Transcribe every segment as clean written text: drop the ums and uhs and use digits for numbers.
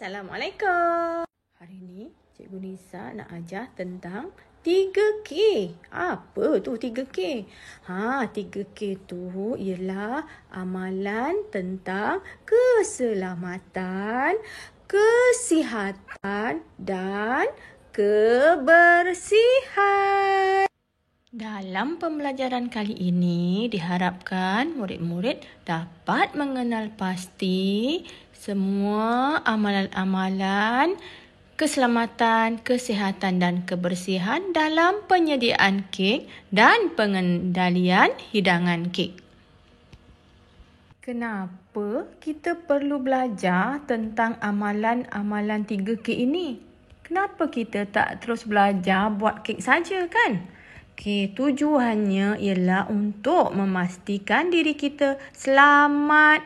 Assalamualaikum. Hari ni Cikgu Nisa nak ajar tentang 3K. Apa tu 3K? 3K tu ialah amalan tentang keselamatan, kesihatan dan kebersihan. Dalam pembelajaran kali ini diharapkan murid-murid dapat mengenal pasti semua amalan-amalan keselamatan, kesihatan dan kebersihan dalam penyediaan kek dan pengendalian hidangan kek. Kenapa kita perlu belajar tentang amalan-amalan 3K ini? Kenapa kita tak terus belajar buat kek saja kan? Tujuannya ialah untuk memastikan diri kita selamat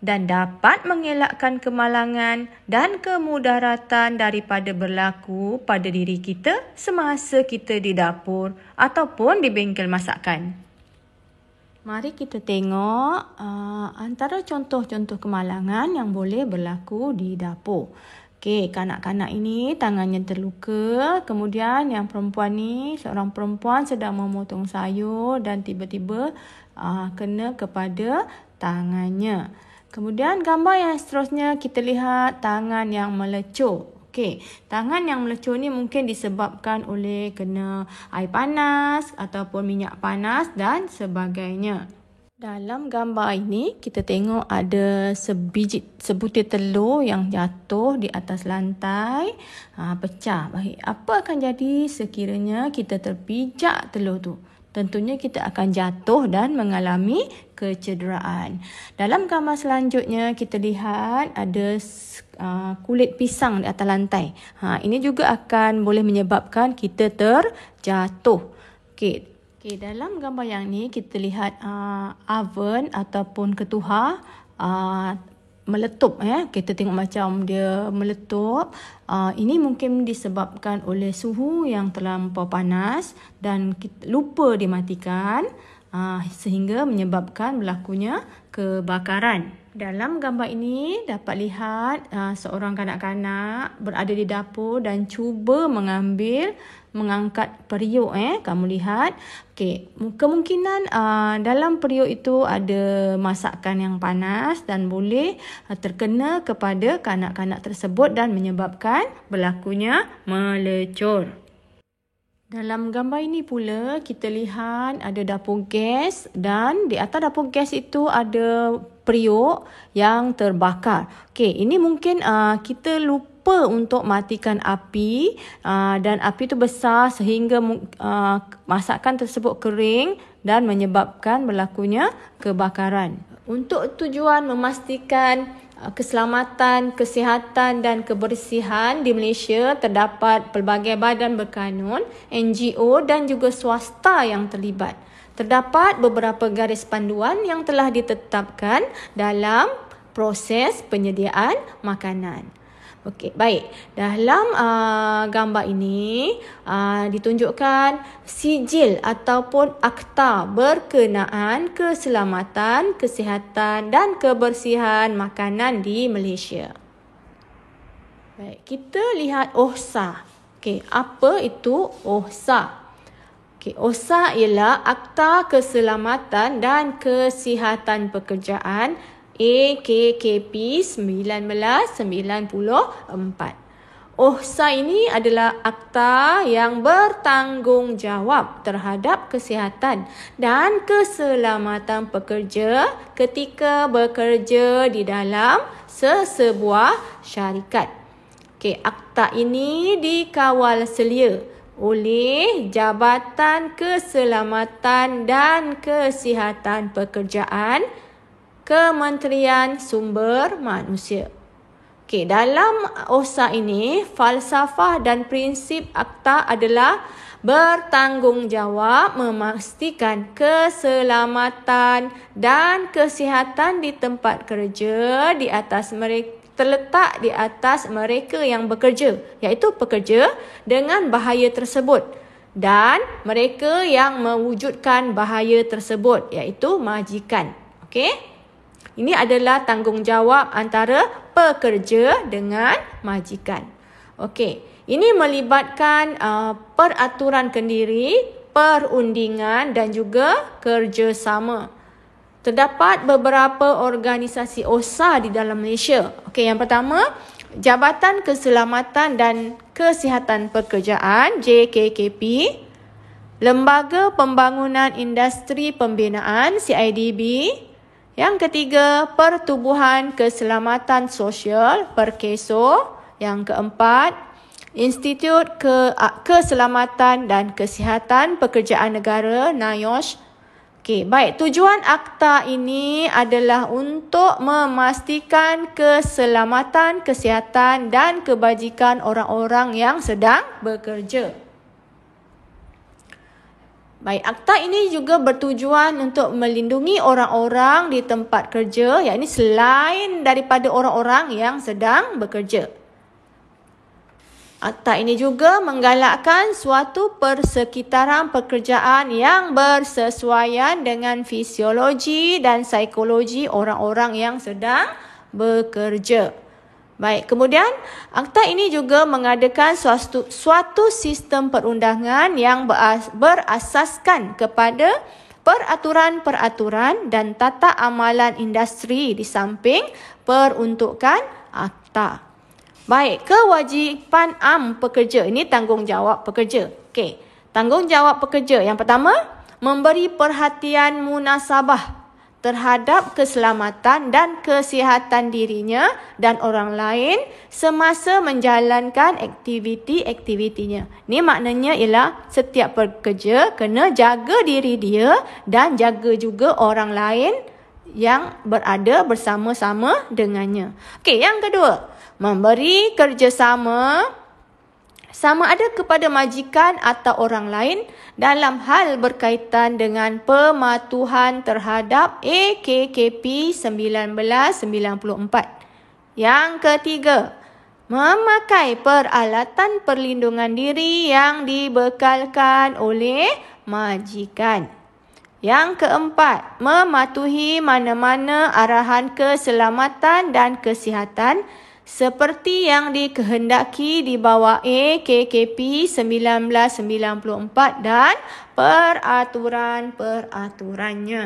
dan dapat mengelakkan kemalangan dan kemudaratan daripada berlaku pada diri kita semasa kita di dapur ataupun di bengkel masakan. Mari kita tengok antara contoh-contoh kemalangan yang boleh berlaku di dapur. Kanak-kanak ini tangannya terluka. Kemudian yang perempuan ni, seorang perempuan sedang memotong sayur dan tiba-tiba kena kepada tangannya. Kemudian gambar yang seterusnya kita lihat tangan yang melecur. Tangan yang melecur ni mungkin disebabkan oleh kena air panas ataupun minyak panas dan sebagainya. Dalam gambar ini kita tengok ada sebutir telur yang jatuh di atas lantai, pecah. Baik, apa akan jadi sekiranya kita terpijak telur tu? Tentunya kita akan jatuh dan mengalami kecederaan. Dalam gambar selanjutnya kita lihat ada kulit pisang di atas lantai. Ini juga akan boleh menyebabkan kita terjatuh. Dalam gambar yang ni kita lihat oven ataupun ketuhar meletup. Kita tengok macam dia meletup. Ini mungkin disebabkan oleh suhu yang terlampau panas dan kita lupa dimatikan sehingga menyebabkan berlakunya kebakaran. Dalam gambar ini dapat lihat seorang kanak-kanak berada di dapur dan cuba mengangkat periuk. Kamu lihat. Kemungkinan dalam periuk itu ada masakan yang panas dan boleh terkena kepada kanak-kanak tersebut dan menyebabkan berlakunya melecur. Dalam gambar ini pula kita lihat ada dapur gas dan di atas dapur gas itu ada periuk yang terbakar. Ini mungkin kita lupa untuk matikan api dan api itu besar sehingga masakan tersebut kering dan menyebabkan berlakunya kebakaran. Untuk tujuan memastikan keselamatan, kesihatan dan kebersihan di Malaysia, terdapat pelbagai badan berkanun, NGO dan juga swasta yang terlibat. Terdapat beberapa garis panduan yang telah ditetapkan dalam proses penyediaan makanan. Baik. Dalam gambar ini ditunjukkan sijil ataupun akta berkenaan keselamatan, kesihatan dan kebersihan makanan di Malaysia. Baik, kita lihat OHSA. Apa itu OHSA? OHSA ialah Akta Keselamatan dan Kesihatan Pekerjaan AKKP 1994. OHSA ini adalah akta yang bertanggungjawab terhadap kesihatan dan keselamatan pekerja ketika bekerja di dalam sesebuah syarikat. Akta ini dikawal selia oleh Jabatan Keselamatan dan Kesihatan Pekerjaan Kementerian Sumber Manusia. Dalam OHSA ini, falsafah dan prinsip akta adalah bertanggungjawab memastikan keselamatan dan kesihatan di tempat kerja terletak di atas mereka yang bekerja, iaitu pekerja dengan bahaya tersebut dan mereka yang mewujudkan bahaya tersebut, iaitu majikan. Ini adalah tanggungjawab antara pekerja dengan majikan. Okey, ini melibatkan peraturan kendiri, perundingan dan juga kerjasama. Terdapat beberapa organisasi OSA di dalam Malaysia. Okey, yang pertama, Jabatan Keselamatan dan Kesihatan Pekerjaan JKKP, Lembaga Pembangunan Industri Pembinaan CIDB, yang ketiga Pertubuhan Keselamatan Sosial Perkeso, yang keempat Institut Keselamatan dan Kesihatan Pekerjaan Negara NIOSH. Okey, baik, tujuan akta ini adalah untuk memastikan keselamatan, kesihatan dan kebajikan orang-orang yang sedang bekerja. Baik, akta ini juga bertujuan untuk melindungi orang-orang di tempat kerja, yakni selain daripada orang-orang yang sedang bekerja. Akta ini juga menggalakkan suatu persekitaran pekerjaan yang bersesuaian dengan fisiologi dan psikologi orang-orang yang sedang bekerja. Baik, kemudian akta ini juga mengadakan suatu sistem perundangan yang berasaskan kepada peraturan-peraturan dan tata amalan industri di samping peruntukan akta. Baik, kewajipan pekerja. Ini tanggungjawab pekerja. Okey, tanggungjawab pekerja. Yang pertama, memberi perhatian munasabah terhadap keselamatan dan kesihatan dirinya dan orang lain semasa menjalankan aktiviti-aktivitinya. Ini maknanya ialah setiap pekerja kena jaga diri dia dan jaga juga orang lain yang berada bersama-sama dengannya. Okey, yang kedua, memberi kerjasama sama ada kepada majikan atau orang lain dalam hal berkaitan dengan pematuhan terhadap AKKP 1994. Yang ketiga, memakai peralatan perlindungan diri yang dibekalkan oleh majikan. Yang keempat, mematuhi mana-mana arahan keselamatan dan kesihatan seperti yang dikehendaki di bawah AKKP 1994 dan peraturan-peraturannya.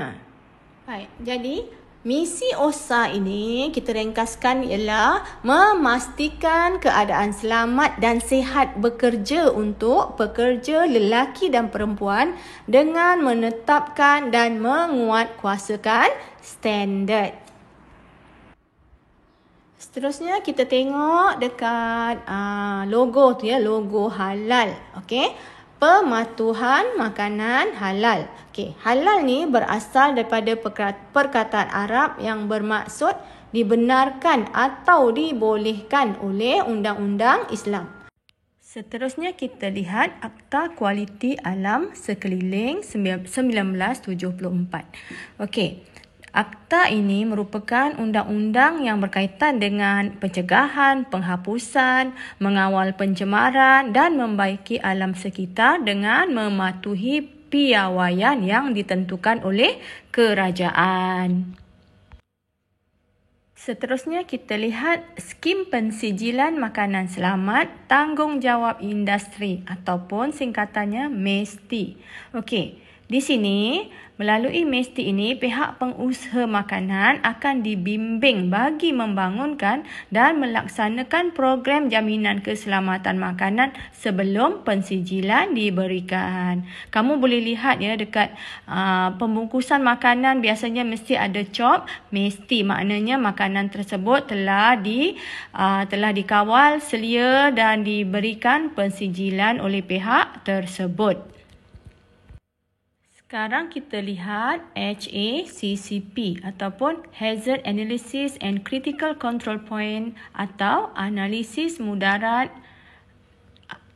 Baik, jadi misi OSA ini kita ringkaskan ialah memastikan keadaan selamat dan sihat bekerja untuk pekerja lelaki dan perempuan dengan menetapkan dan menguatkuasakan standard. Seterusnya kita tengok dekat logo tu ya, logo halal. Okey, pematuhan makanan halal. Okey, halal ni berasal daripada perkataan Arab yang bermaksud dibenarkan atau dibolehkan oleh undang-undang Islam. Seterusnya kita lihat Akta Kualiti Alam Sekeliling 1974. Okey. Akta ini merupakan undang-undang yang berkaitan dengan pencegahan, penghapusan, mengawal pencemaran dan membaiki alam sekitar dengan mematuhi piawaian yang ditentukan oleh kerajaan. Seterusnya kita lihat skim pensijilan makanan selamat tanggungjawab industri ataupun singkatannya MESTI. Okey, di sini melalui MESTI ini, pihak pengusaha makanan akan dibimbing bagi membangunkan dan melaksanakan program jaminan keselamatan makanan sebelum pensijilan diberikan. Kamu boleh lihat ya dekat pembungkusan makanan biasanya mesti ada cop MESTI. Maknanya makanan tersebut telah dikawal selia dan diberikan pensijilan oleh pihak tersebut. Sekarang kita lihat HACCP ataupun Hazard Analysis and Critical Control Point atau analisis mudarat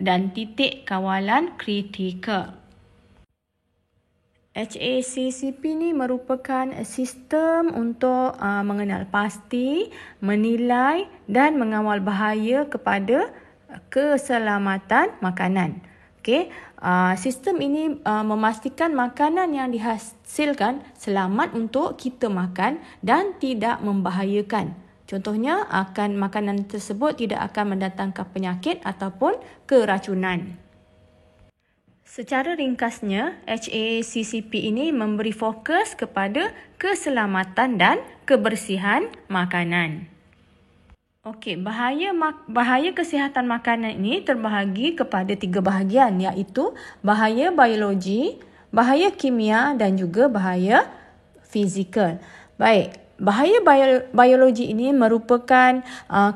dan titik kawalan kritikal. HACCP ni merupakan sistem untuk mengenal pasti, menilai dan mengawal bahaya kepada keselamatan makanan. Okey, sistem ini memastikan makanan yang dihasilkan selamat untuk kita makan dan tidak membahayakan. Contohnya, makanan tersebut tidak akan mendatangkan penyakit ataupun keracunan. Secara ringkasnya, HACCP ini memberi fokus kepada keselamatan dan kebersihan makanan. Okey, bahaya kesihatan makanan ini terbahagi kepada 3 bahagian, iaitu bahaya biologi, bahaya kimia dan juga bahaya fizikal. Baik, bahaya biologi ini merupakan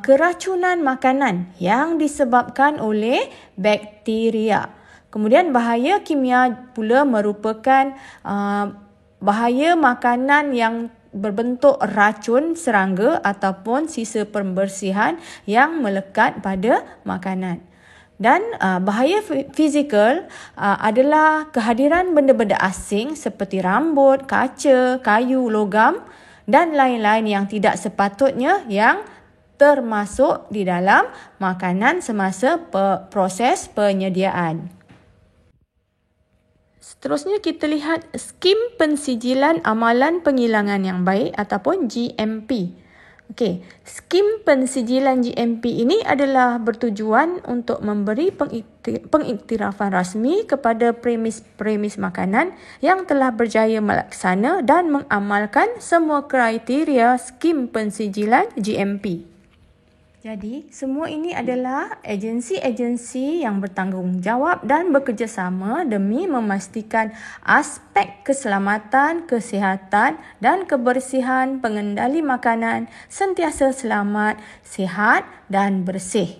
keracunan makanan yang disebabkan oleh bakteria. Kemudian bahaya kimia pula merupakan bahaya makanan yang berbentuk racun serangga ataupun sisa pembersihan yang melekat pada makanan. Dan bahaya fizikal adalah kehadiran benda-benda asing seperti rambut, kaca, kayu, logam dan lain-lain yang tidak sepatutnya yang termasuk di dalam makanan semasa proses penyediaan. Seterusnya kita lihat skim pensijilan amalan penghilangan yang baik ataupun GMP. Okey, skim pensijilan GMP ini adalah bertujuan untuk memberi pengiktirafan rasmi kepada premis makanan yang telah berjaya melaksana dan mengamalkan semua kriteria skim pensijilan GMP. Jadi, semua ini adalah agensi-agensi yang bertanggungjawab dan bekerjasama demi memastikan aspek keselamatan, kesihatan dan kebersihan pengendali makanan sentiasa selamat, sihat dan bersih.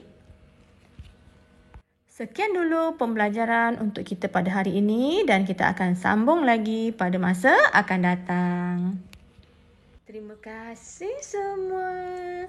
Sekian dulu pembelajaran untuk kita pada hari ini dan kita akan sambung lagi pada masa akan datang. Terima kasih semua.